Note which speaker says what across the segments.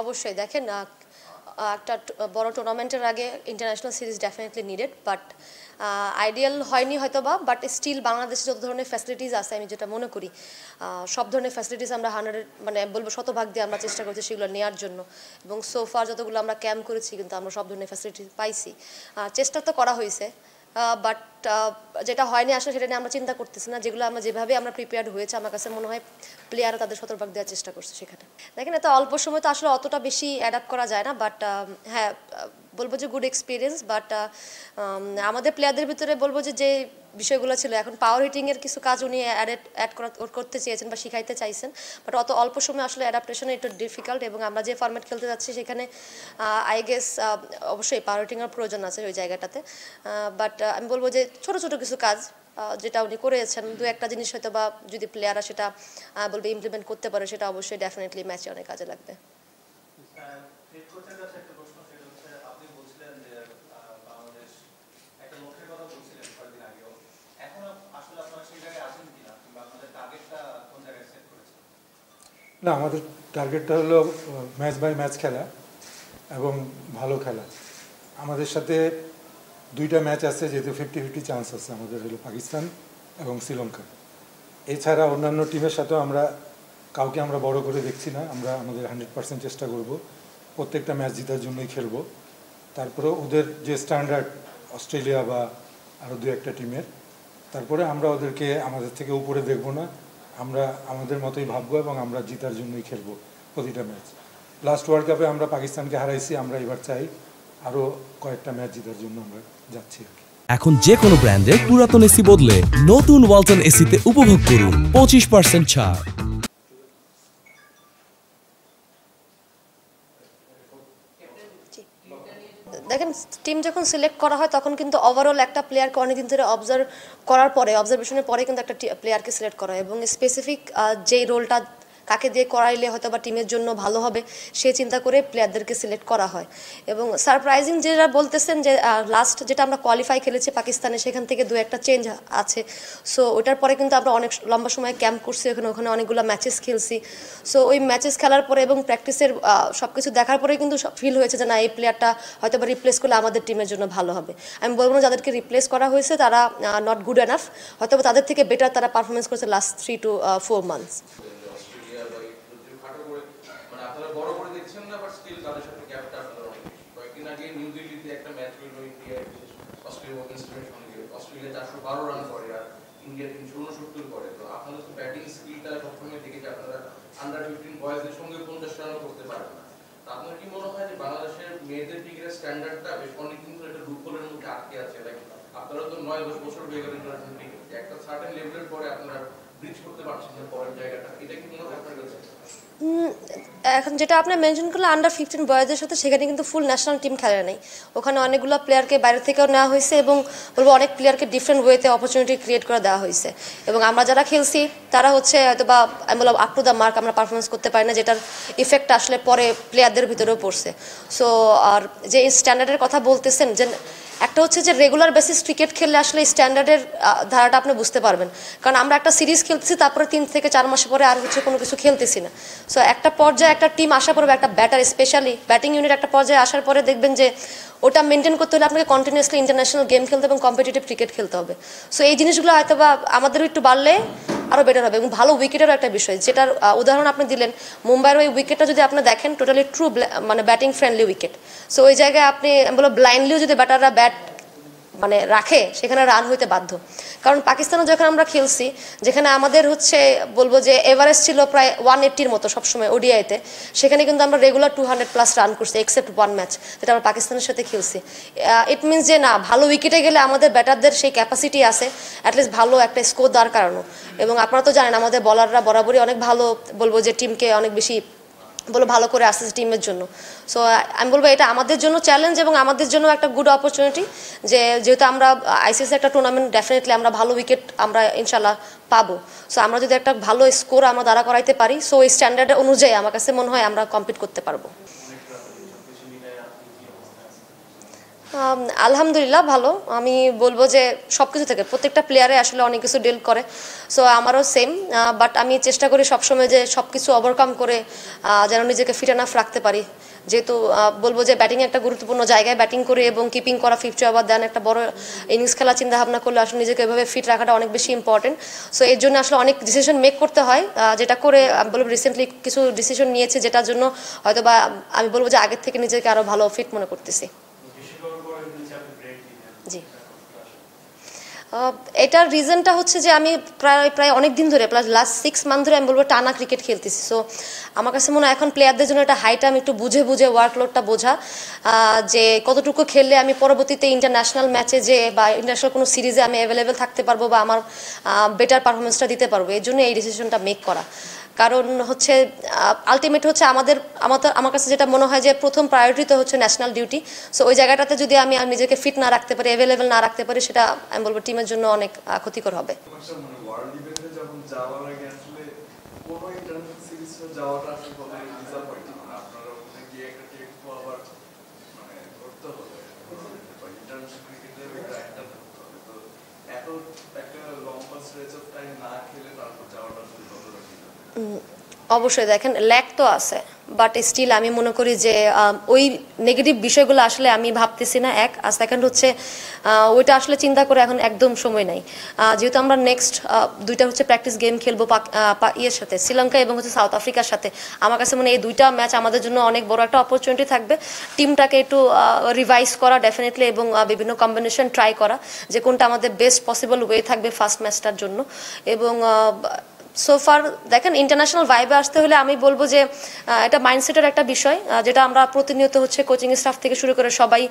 Speaker 1: অবশ্যই দেখেন একটা বড় টুর্নামেন্টের আগে international series definitely needed, but ideal হয়নি হয়তো বা, বাট স্টিল বাংলাদেশে যত ধরনের ফ্যাসিলিটিস আছে আমি যেটা মনে করি সব ধরনের ফ্যাসিলিটিস আমরা 100 মানে বলবো শতভাগ দিয়ে আমরা চেষ্টা করছি সেগুলো নেওয়ার জন্য, এবং সোফার যতগুলো আমরা ক্যাম্প করেছি কিন্তু আমরা সব ধরনের ফ্যাসিলিটিস পাইছি। চেষ্টা তো করা হয়েছে, বাট যেটা হয়নি আসলে সেটা নিয়ে আমরা চিন্তা করতেছি না। যেগুলো আমরা যেভাবে আমরা প্রিপেয়ার্ড হয়েছে আমার কাছে মনে হয় প্লেয়াররা তাদের শতভাগ দেওয়ার চেষ্টা করছে সেখানে। দেখেন এত অল্প সময় তো আসলে অতটা বেশি অ্যাডাপ্ট করা যায় না, বাট হ্যাঁ বলবো যে গুড এক্সপিরিয়েন্স। বাট আমাদের প্লেয়ারদের ভিতরে বলবো যে বিষয়গুলো ছিল, এখন পাওয়ার হিটিংয়ের কিছু কাজ উনি করতে চেয়েছেন বা শিখাইতে চাইছেন, বাট অত অল্প সময় আসলে অ্যাডাপ্টেশন একটু ডিফিকাল্ট, এবং আমরা যে ফরম্যাট খেলতে যাচ্ছি সেখানে আই গেস অবশ্যই পাওয়ার হিটিংয়ের প্রয়োজন আছে ওই জায়গাটাতে। বাট আমি বলবো যে ছোট ছোট কিছু কাজ যেটা উনি করেছেন, দু একটা জিনিস হয়তো বা যদি প্লেয়াররা সেটা বলবে ইমপ্লিমেন্ট করতে পারে সেটা অবশ্যই ডেফিনেটলি ম্যাচে অনেক কাজে লাগবে।
Speaker 2: না, আমাদের টার্গেটটা হলো ম্যাচ বাই ম্যাচ খেলা এবং ভালো খেলা। আমাদের সাথে দুইটা ম্যাচ আছে, যেহেতু 50-50 চান্স আছে আমাদের, হলো পাকিস্তান এবং শ্রীলঙ্কা। এছাড়া অন্যান্য টিমের সাথেও কাউকে আমরা বড় করে দেখছি না। আমরা আমাদের 100% চেষ্টা করব, প্রত্যেকটা ম্যাচ জেতার জন্যই খেলবো। তারপরে ওদের যে স্ট্যান্ডার্ড অস্ট্রেলিয়া বা আরও দু একটা টিমের, তারপরে আমরা ওদেরকে আমাদের থেকে উপরে দেখব না, আমরা আমাদের মতোই ভাববো এবং আমরা জেতার জন্যই খেলবো প্রতিটা ম্যাচ। লাস্ট ওয়ার্ল্ড কাপে আমরা পাকিস্তানকে হারাইছি, আমরা এবার চাই আরও কয়েকটা ম্যাচ জেতার জন্য আমরা যাচ্ছি আর কি।
Speaker 3: এখন যে কোনো ব্র্যান্ডের পুরাতন এসি বদলে নতুন ওয়ালটন এসিতে উপভোগ করুন 25% ছাড়।
Speaker 1: দেখেন টিম যখন সিলেক্ট করা হয় তখন কিন্তু ওভারঅল একটা প্লেয়ারকে অনেকদিন ধরে অবজারভেশনের পরে কিন্তু একটা প্লেয়ারকে সিলেক্ট করা হয়, এবং স্পেসিফিক যেই রোলটা কাকে দিয়ে করাইলে হয়তো বা টিমের জন্য ভালো হবে সে চিন্তা করে প্লেয়ারদেরকে সিলেক্ট করা হয়। এবং সারপ্রাইজিং যেটা বলতেছেন যে লাস্ট যেটা আমরা কোয়ালিফাই খেলেছি পাকিস্তানে, সেখান থেকে দু একটা চেঞ্জ আছে। সো ওটার পরে কিন্তু আমরা অনেক লম্বা সময় ক্যাম্প করছি ওখানে অনেকগুলো ম্যাচেস খেলছি। সো ওই ম্যাচেস খেলার পরে এবং প্র্যাকটিসের সব কিছু দেখার পরে কিন্তু ফিল হয়েছে যে না, এই প্লেয়ারটা হয়তো বা রিপ্লেস করলে আমাদের টিমের জন্য ভালো হবে। আমি বলবো না যাদেরকে রিপ্লেস করা হয়েছে তারা নট গুড এনাফ, হয়তো বা তাদের থেকে বেটার তারা পারফরমেন্স করেছে last 3 to 4 months.
Speaker 4: Australia 412 run করে আর ইন্ডিয়া 369 করে। তো আপনাদের তো ব্যাটিং স্কিলটা সবসময় দেখে যে আপনারা আন্ডার 15 বয়েজদের সঙ্গে 50 রানও করতে পারেন না। তো আপনার কি মনে হয় যে বাংলাদেশের মেয়েদের ক্রিকেটের স্ট্যান্ডার্ডটা বেশ অনেকদিন ধরে একটা লুপহোলের মধ্যে আটকে আছে? আপনারা তো 9-10 বছর হয়ে গেল ইন্টারন্যাশনাল ক্রিকেটে, একটা সার্টেন লেভেলের পরে আপনারা ব্রিজ করতে পারছেন না পরের জায়গাটা, এটা কি মনে হয় আপনার কাছে?
Speaker 1: এখন যেটা আপনি মেনশন করলে আন্ডার 15 বয়েজের সাথে, সেখানে কিন্তু ফুল ন্যাশনাল টিম খেলে নেই। ওখানে অনেকগুলো প্লেয়ারকে বাইরে থেকেও নেওয়া হয়েছে, এবং বলবো অনেক প্লেয়ারকে ডিফারেন্ট ওয়েতে অপরচুনিটি ক্রিয়েট করে দেওয়া হয়েছে। এবং আমরা যারা খেলছি তারা হচ্ছে হয়তো বা আমি বললাম আপ টু দ্য মার্ক আমরা পারফরমেন্স করতে পারি না, যেটার ইফেক্ট আসলে পরে প্লেয়ারদের ভিতরেও পড়ছে। সো আর যে স্ট্যান্ডার্ডের কথা বলতেছেন, যে একটা হচ্ছে যে রেগুলার বেসিস ক্রিকেট খেললে আসলে স্ট্যান্ডার্ডের ধারাটা আপনি বুঝতে পারবেন, কারণ আমরা একটা সিরিজ খেলতেছি তারপরে 3 থেকে 4 মাস পরে আর হচ্ছে কোনো কিছু খেলতেছি না। সো একটা পর্যায়ে একটা টিম আসা পড়বে, একটা ব্যাটার স্পেশালি ব্যাটিং ইউনিট একটা পর্যায়ে আসার পরে দেখবেন যে ওটা মেনটেন করতে হলে আপনাকে কন্টিনিউয়াসলি ইন্টারন্যাশনাল গেম খেলতে এবং কম্পিটিটিভ ক্রিকেট খেলতে হবে। সো এই জিনিসগুলো হয়তো বা আমাদেরও একটু বাড়লে আরও বেটার হবে। এবং ভালো উইকেটেরও একটা বিষয়, যেটার উদাহরণ আপনি দিলেন, মুম্বাইয়ের ওই উইকেটটা যদি আপনি দেখেন টোটালি ট্রু মানে ব্যাটিং ফ্রেন্ডলি উইকেট। সো ওই জায়গায় আপনি বলো ব্লাইন্ডলিও যদি ব্যাটাররা ব্যাট মানে রাখে সেখানে রান হইতে বাধ্য। কারণ পাকিস্তানও যখন আমরা খেলছি, যেখানে আমাদের হচ্ছে বলবো যে এভারেজ ছিল প্রায় 180-র মতো সবসময় ওডিআইতে, সেখানে কিন্তু আমরা রেগুলার 200+ রান করছি এক্সেপ্ট 1 ম্যাচ যেটা আমরা পাকিস্তানের সাথে খেলছি। ইট মিনস যে না, ভালো উইকেটে গেলে আমাদের ব্যাটারদের সেই ক্যাপাসিটি আছে অ্যাটলিস্ট ভালো একটা স্কোর দেওয়ার কারণও। এবং আপনারা তো জানেন আমাদের বলাররা বরাবরই অনেক ভালো, বলবো যে টিমকে অনেক বেশি ভালো করে আসতেছে টিমের জন্য। সো আমি বলবো এটা আমাদের জন্য চ্যালেঞ্জ এবং আমাদের জন্য একটা গুড অপরচুনিটি, যেহেতু আমরা আইসিসি একটা টুর্নামেন্ট, ডেফিনেটলি আমরা ভালো উইকেট আমরা ইনশাল্লাহ পাবো। সো আমরা যদি একটা ভালো স্কোর আমরা দাঁড়া করাইতে পারি, সো এই স্ট্যান্ডার্ড অনুযায়ী আমার কাছে মনে হয় আমরা কম্পিট করতে পারবো। আলহামদুলিল্লাহ ভালো। আমি বলবো যে সব কিছু থেকে প্রত্যেকটা প্লেয়ারে আসলে অনেক কিছু ডিল করে, সো আমারও সেম। বাট আমি চেষ্টা করি সবসময় যে সব কিছু ওভারকাম করে যেন নিজেকে ফিট এনাফ রাখতে পারি। যেহেতু বলবো যে ব্যাটিং একটা গুরুত্বপূর্ণ জায়গায় ব্যাটিং করে এবং কিপিং করা 50 ওভার দেন একটা বড় ইনিংস খেলা চিন্তা ভাবনা করলে আসলে নিজেকে এভাবে ফিট রাখাটা অনেক বেশি ইম্পর্টেন্ট। সো এর জন্য আসলে অনেক ডিসিশন মেক করতে হয়, যেটা করে আমি বলবো রিসেন্টলি কিছু ডিসিশন নিয়েছি, যেটার জন্য হয়তো বা আমি বলবো যে আগের থেকে নিজেকে আরও ভালো ফিট মনে করতেছি। জি, এটার রিজনটা হচ্ছে যে আমি প্রায় অনেক দিন ধরে প্লাস লাস্ট 6 মান্থ ধরে আমি বলবো টানা ক্রিকেট খেলতেছি। সো আমার কাছে মনে হয় এখন প্লেয়ারদের জন্য একটা হাই টাইম একটু বুঝে বুঝে ওয়ার্কলোডটা বোঝা, যে কতটুকু খেললে আমি পরবর্তীতে ইন্টারন্যাশনাল ম্যাচে যে বা ইন্টারন্যাশনাল কোনো সিরিজে আমি অ্যাভেলেবেল থাকতে পারবো বা আমার বেটার পারফরমেন্সটা দিতে পারবো। এই জন্য এই ডিসিশনটা মেক করা। কারণ হচ্ছে আলটিমেট হচ্ছে আমার কাছে যেটা মনে হয় যে প্রথম প্রায়োরিটি তো হচ্ছে ন্যাশনাল ডিউটি। সো ওই জায়গাটাতে যদি আমি নিজেকে ফিট না রাখতে পারি, অ্যাভেলেবেল না রাখতে পারি, সেটা আমি বলবো টিমের জন্য অনেক ক্ষতিকর হবে। অবশ্যই দেখেন ল্যাক তো আছে, বাট স্টিল আমি মনে করি যে ওই নেগেটিভ বিষয়গুলো আসলে আমি ভাবতেছি না। আর সেকেন্ড হচ্ছে ওইটা আসলে চিন্তা করে এখন একদম সময় নাই। যেহেতু আমরা নেক্সট দুইটা হচ্ছে প্র্যাকটিস গেম খেলবো ইয়ের সাথে, শ্রীলঙ্কা এবং হচ্ছে সাউথ আফ্রিকার সাথে। আমার কাছে মনে হয় এই দুইটা ম্যাচ আমাদের জন্য অনেক বড় একটা অপরচুনিটি থাকবে টিমটাকে একটু রিভাইজ করা ডেফিনেটলি, এবং বিভিন্ন কম্বিনেশন ট্রাই করা যে কোনটা আমাদের বেস্ট পসিবল ওয়ে থাকবে ফার্স্ট ম্যাচটার জন্য। এবং সোফার দেখেন ইন্টারন্যাশনাল ভাইবে আসতে হলে আমি বলবো যে এটা মাইন্ডসেটের একটা বিষয়, যেটা আমরা প্রতিনিয়ত হচ্ছে কোচিং স্টাফ থেকে শুরু করে সবাই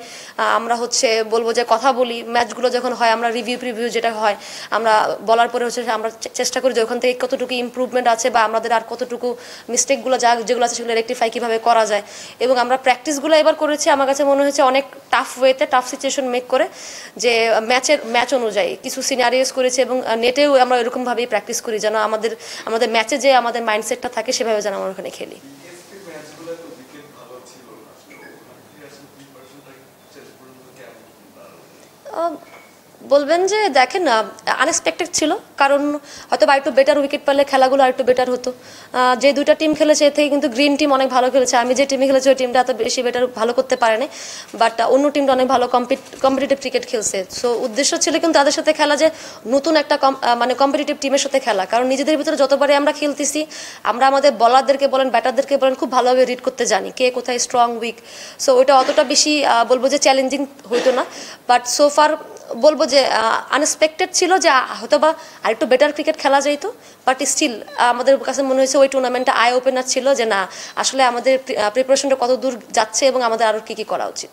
Speaker 1: আমরা হচ্ছে বলবো যে কথা বলি। ম্যাচগুলো যখন হয় আমরা প্রিভিউ যেটা হয় আমরা বলার পরে হচ্ছে আমরা চেষ্টা করি যে ওখান থেকে কতটুকু ইমপ্রুভমেন্ট আছে বা আমাদের আর কতটুকু মিস্টেকগুলো যেগুলো আছে সেগুলো রেকটিফাই কীভাবে করা যায়। এবং আমরা প্র্যাকটিসগুলো এবার করেছি আমার কাছে মনে হয়েছে অনেক টাফ ওয়েতে, টাফ সিচুয়েশন মেক করে, যে ম্যাচ অনুযায়ী কিছু সিনারিওস করেছি এবং নেটেও আমরা এরকমভাবেই প্র্যাকটিস করি যেন আমাদের ম্যাচে যে আমাদের মাইন্ডসেটটা থাকে সেভাবে যেন আমরা ওখানে খেলি। বলবেন যে দেখেন আনএক্সপেক্টেড ছিল, কারণ হয়তো বা একটু বেটার উইকেট পেলে খেলাগুলো আরেকটু বেটার হতো। যে দুইটা টিম খেলেছে এর থেকে কিন্তু গ্রিন টিম অনেক ভালো খেলেছে। আমি যে টিমে খেলেছি ওই টিমটা এত বেশি ভালো করতে পারেনি, বাট অন্য টিমটা অনেক ভালো কম্পিটিটিভ ক্রিকেট খেলছে। সো উদ্দেশ্য ছিল কিন্তু তাদের সাথে খেলা, যে নতুন একটা মানে কম্পিটিটিভ টিমের সাথে খেলা। কারণ নিজেদের ভিতরে যতবারই আমরা খেলতেছি আমরা আমাদের বলারদেরকে বলেন ব্যাটারদেরকে বলেন খুব ভালোভাবে রিড করতে জানি কে কোথায় স্ট্রং উইক। সো ওইটা অতটা বেশি বলবো যে চ্যালেঞ্জিং হইতো না। বাট সো ফার বলবো যে আনএক্সপেক্টেড ছিল যে হয়তো বা আরেকটু বেটার ক্রিকেট খেলা যাইতো, বাট স্টিল আমাদের কাছে মনে হয়েছে ওই টুর্নামেন্টটা আই ওপেনার ছিল, যে না আসলে আমাদের প্রিপারেশনটা কত দূর যাচ্ছে এবং আমাদের আরো কি করা উচিত।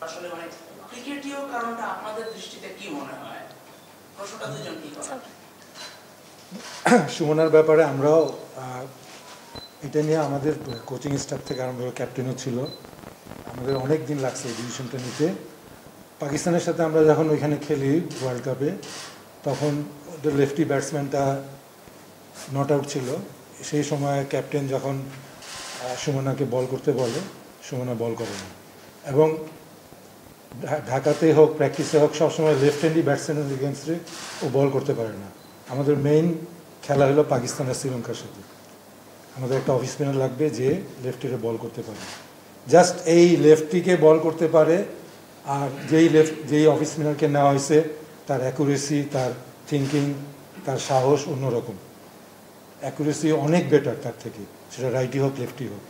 Speaker 5: আসলে মানে ক্রিকেটীয় কারণটা আপনাদের দৃষ্টিতে কি মনে হয়? প্রশ্নটা দুজন কি করেন?
Speaker 2: সুমনার ব্যাপারে আমরাও এটা নিয়ে আমাদের কোচিং স্টাফ থেকে আরম্ভ করে ক্যাপ্টেনও ছিল, আমাদের অনেক দিন লাগছে এই ডিসিশনটা নিতে। পাকিস্তানের সাথে আমরা যখন ওইখানে খেলি ওয়ার্ল্ড কাপে, তখন ওদের লেফটি ব্যাটসম্যানটা নট আউট ছিল। সেই সময় ক্যাপ্টেন যখন সুমনাকে বল করতে বলে, সুমনা বল করে না। এবং ঢাকাতে হোক প্র্যাকটিসে হোক সবসময় লেফট হ্যান্ডি ব্যাটসম্যানের এগেনস্টে ও বল করতে পারে না। আমাদের মেইন খেলা হলো পাকিস্তান আর শ্রীলঙ্কার সাথে। আমাদের একটা অফ স্পিনার লাগবে যে লেফটিকে বল করতে পারে, জাস্ট এই লেফটিকে বল করতে পারে। আর যেই অফ স্পিনারকে নেওয়া হয়েছে তার অ্যাকুরেসি, তার থিঙ্কিং, তার সাহস অন্যরকম, অ্যাকুরেসি অনেক বেটার তার থেকে, সেটা রাইটি হোক লেফটি হোক।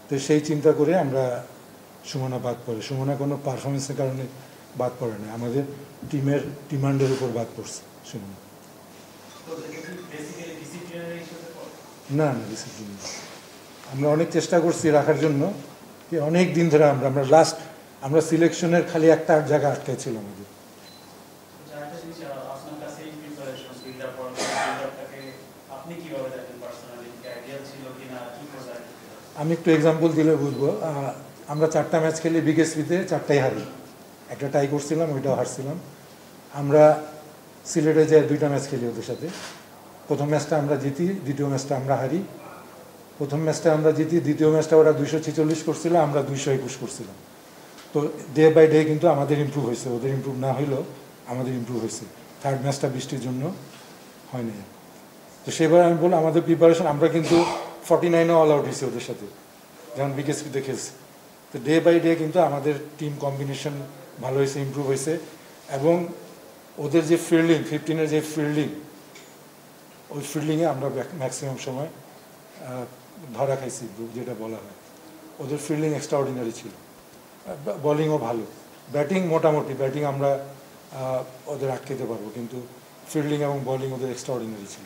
Speaker 2: তো সেই চিন্তা করে আমরা সুমনা বাদ পড়ে। সুমনা কোনো পারফরমেন্সের কারণে বাদ পড়ে না, আমাদের টিমের ডিমান্ডের উপর বাদ পড়ছে সুমনা। না না, ডিসিপ্লিন আমরা অনেক চেষ্টা করছি রাখার জন্য, অনেক দিন ধরে আমরা সিলেকশনের খালি একটা জায়গা আটকাই ছিল আমাদের। আমি একটু এক্সাম্পল দিলে বুঝবো। আমরা 4টা ম্যাচ খেলি বিকেএসপিতে, 4টাই হারি। একটা টাই করছিলাম, ওইটাও হারছিলাম। আমরা সিলেটে যাই 2টা ম্যাচ খেলি ওদের সাথে। প্রথম ম্যাচটা আমরা জিতি, দ্বিতীয় ম্যাচটা আমরা হারি। প্রথম ম্যাচটা আমরা জিতি, দ্বিতীয় ম্যাচটা ওরা 246 করছিল, আমরা 221 করছিলাম। তো ডে বাই ডে কিন্তু আমাদের ইমপ্রুভ হয়েছে, ওদের ইমপ্রুভ না হইলেও আমাদের ইমপ্রুভ হয়েছে। থার্ড ম্যাচটা বৃষ্টির জন্য হয়নি। তো সেবার আমি বললাম আমাদের প্রিপারেশন, আমরা কিন্তু 49-ও অল আউট হয়েছে ওদের সাথে, যেমন বিকেএসপিতে খেলছে। তো ডে বাই ডে কিন্তু আমাদের টিম কম্বিনেশন ভালো হয়েছে, ইমপ্রুভ হয়েছে। এবং ওদের যে ফিল্ডিং, 15-এর যে ফিল্ডিং, ওই ফিল্ডিংয়ে আমরা ম্যাক্সিমাম সময় ধরা খাইছি, যেটা বলা হয়। ওদের ফিল্ডিং এক্সট্রা অর্ডিনারি ছিল, বোলিংও ভালো, ব্যাটিং মোটামুটি, ব্যাটিং আমরা ওদের আটকাতে পারবো, কিন্তু ফিল্ডিং এবং বোলিং ওদের এক্সট্রা অর্ডিনারি ছিল।